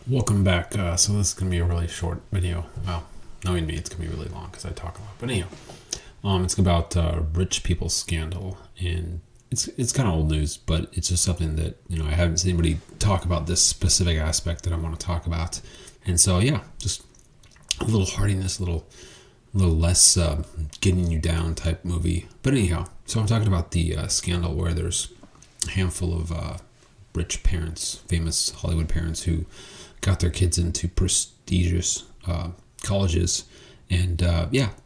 Welcome back. So this is gonna be a really short video. Well, knowing me, it's gonna be really long because I talk a lot. But anyhow, it's about rich people scandal, and it's kind of old news, but it's just something that I haven't seen anybody talk about this specific aspect that I want to talk about, and so yeah, just a little hardiness, a little less getting you down type movie. But anyhow, so I'm talking about the scandal where there's a handful of rich parents, famous Hollywood parents who got their kids into prestigious colleges and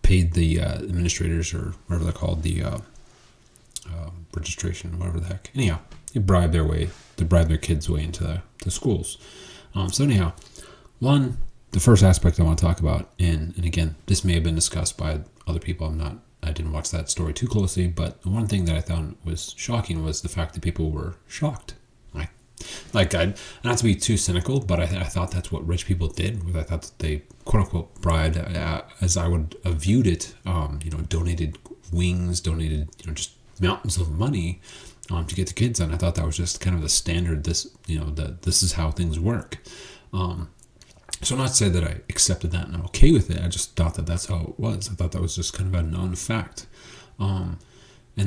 paid the administrators or whatever they're called, the registration, whatever the heck. Anyhow, they bribe their kids' way into the schools. So anyhow, the first aspect I want to talk about, and again, this may have been discussed by other people. I didn't watch that story too closely, but the one thing that I found was shocking was the fact that people were shocked. Not to be too cynical, but I thought that's what rich people did. I thought that they quote unquote bribed, as I would have viewed it. Donated wings, donated just mountains of money to get the kids on. I thought that was just kind of the standard. This is how things work. So not to say that I accepted that and I'm okay with it. I just thought that that's how it was. I thought that was just kind of a known fact. And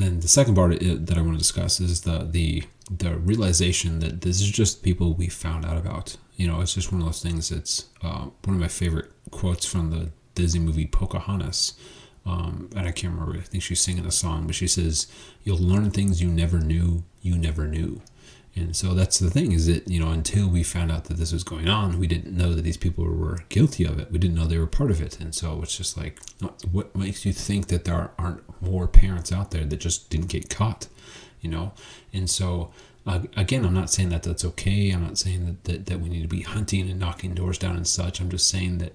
then the second part that I want to discuss is the realization that this is just people we found out about. It's just one of those things. It's one of my favorite quotes from the Disney movie Pocahontas. And I can't remember. I think she's singing a song, but she says, "You'll learn things you never knew you never knew." And so that's the thing, is that, until we found out that this was going on, we didn't know that these people were guilty of it. We didn't know they were part of it. And so it's just like, what makes you think that there aren't more parents out there that just didn't get caught, And so, again, I'm not saying that that's okay. I'm not saying that we need to be hunting and knocking doors down and such. I'm just saying that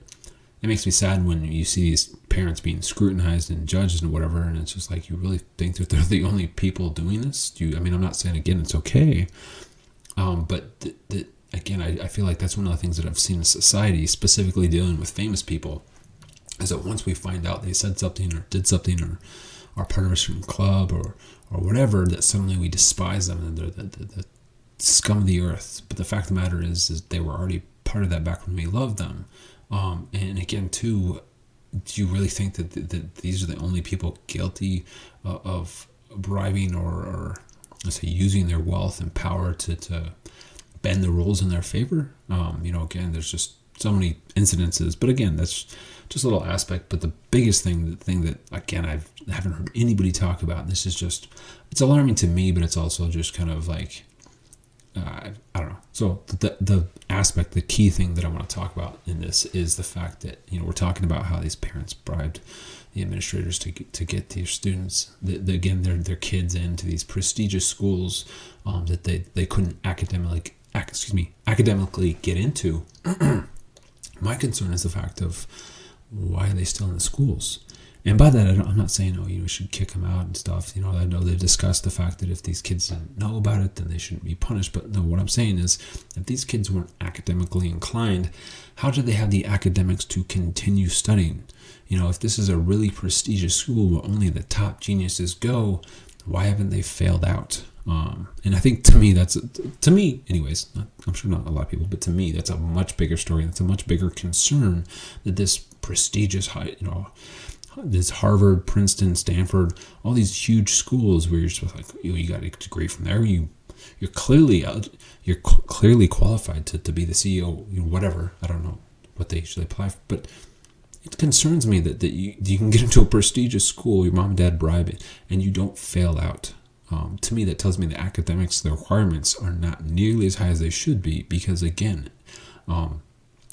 it makes me sad when you see these parents being scrutinized and judged and whatever, and it's just like, you really think that they're the only people doing this? I'm not saying, again, it's okay, but again, I feel like that's one of the things that I've seen in society, specifically dealing with famous people, is that once we find out they said something or did something or are part of a certain club or whatever, that suddenly we despise them and they're the scum of the earth. But the fact of the matter is they were already part of that back when we loved them. And again, too, do you really think that these are the only people guilty of bribing or let's say using their wealth and power to bend the rules in their favor? Again, there's just so many incidences, but again, that's just a little aspect. But the biggest thing, that again I haven't heard anybody talk about, and this is just, it's alarming to me, but it's also just kind of like, I don't know. So the aspect, the key thing that I want to talk about in this is the fact that we're talking about how these parents bribed the administrators to get their students, again, their kids into these prestigious schools that they couldn't academically get into. My concern is the fact of, why are they still in the schools? And by that, I'm not saying, we should kick them out and stuff. I know they've discussed the fact that if these kids didn't know about it, then they shouldn't be punished. But no, what I'm saying is, if these kids weren't academically inclined, how did they have the academics to continue studying? If this is a really prestigious school where only the top geniuses go, why haven't they failed out? And I think, to me anyways, I'm sure not a lot of people, but to me, that's a much bigger story. That's a much bigger concern, that this prestigious this Harvard, Princeton, Stanford, all these huge schools where you're supposed to, like, you got a degree from there. You're clearly qualified to be the CEO, whatever. I don't know what they usually apply for, but it concerns me that you can get into a prestigious school, your mom and dad bribe it, and you don't fail out. To me, that tells me the academics, the requirements are not nearly as high as they should be, because again,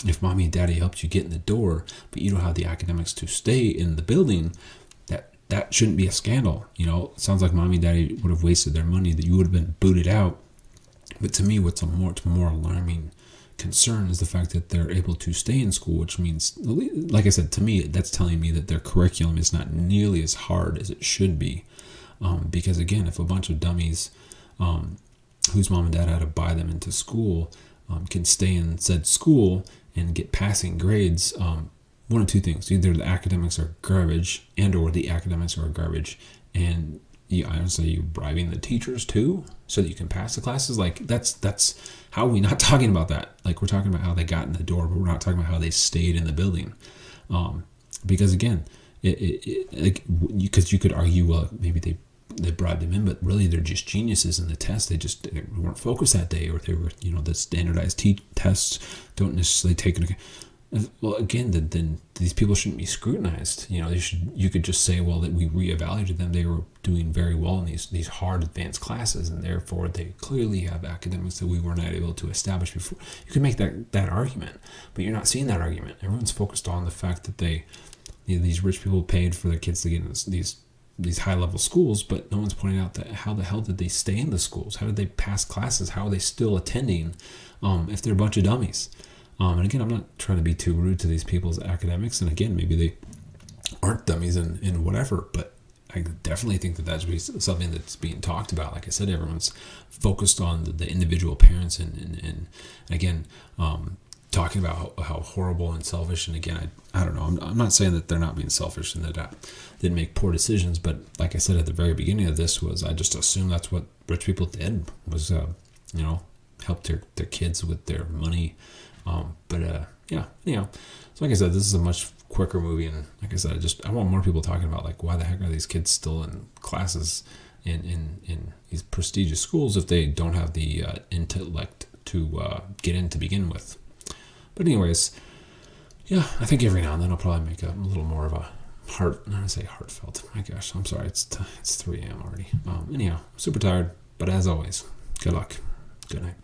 if mommy and daddy helped you get in the door, but you don't have the academics to stay in the building, that shouldn't be a scandal. It sounds like mommy and daddy would have wasted their money, that you would have been booted out. But to me, what's a more alarming concern is the fact that they're able to stay in school, which means, like I said, to me, that's telling me that their curriculum is not nearly as hard as it should be. Because again, if a bunch of dummies whose mom and dad had to buy them into school can stay in said school and get passing grades, one of two things: either the academics are garbage, or the academics are garbage, and I would say you bribing the teachers too, so that you can pass the classes. Like that's how we not talking about that. Like we're talking about how they got in the door, but we're not talking about how they stayed in the building. Because again, because you could argue, well, maybe they bribed them in, but really they're just geniuses in the test. They weren't focused that day, or they were, the standardized tests don't necessarily take into account. Well, again, then these people shouldn't be scrutinized. You could just say, well, that we reevaluated them. They were doing very well in these hard advanced classes, and therefore they clearly have academics that we were not able to establish before. You could make that argument, but you're not seeing that argument. Everyone's focused on the fact that these rich people paid for their kids to get in these high level schools, but no one's pointing out that how the hell did they stay in the schools? How did they pass classes? How are they still attending if they're a bunch of dummies? And again, I'm not trying to be too rude to these people's academics. And again, maybe they aren't dummies in whatever, but I definitely think that should be something that's being talked about. Like I said, everyone's focused on the individual parents and again, talking about how horrible and selfish. And again, I don't know. I'm not saying that they're not being selfish and that I didn't make poor decisions, but like I said at the very beginning of this, I just assumed that's what rich people did was, help their kids with their money. Anyhow, so like I said, this is a much quicker movie, and like I said, I want more people talking about, like, why the heck are these kids still in classes in these prestigious schools if they don't have the intellect to get in to begin with. But anyways, yeah, I think every now and then I'll probably make a little more of a heartfelt. My gosh, I'm sorry, it's 3 a.m. already. Anyhow, super tired, but as always, good luck. Good night.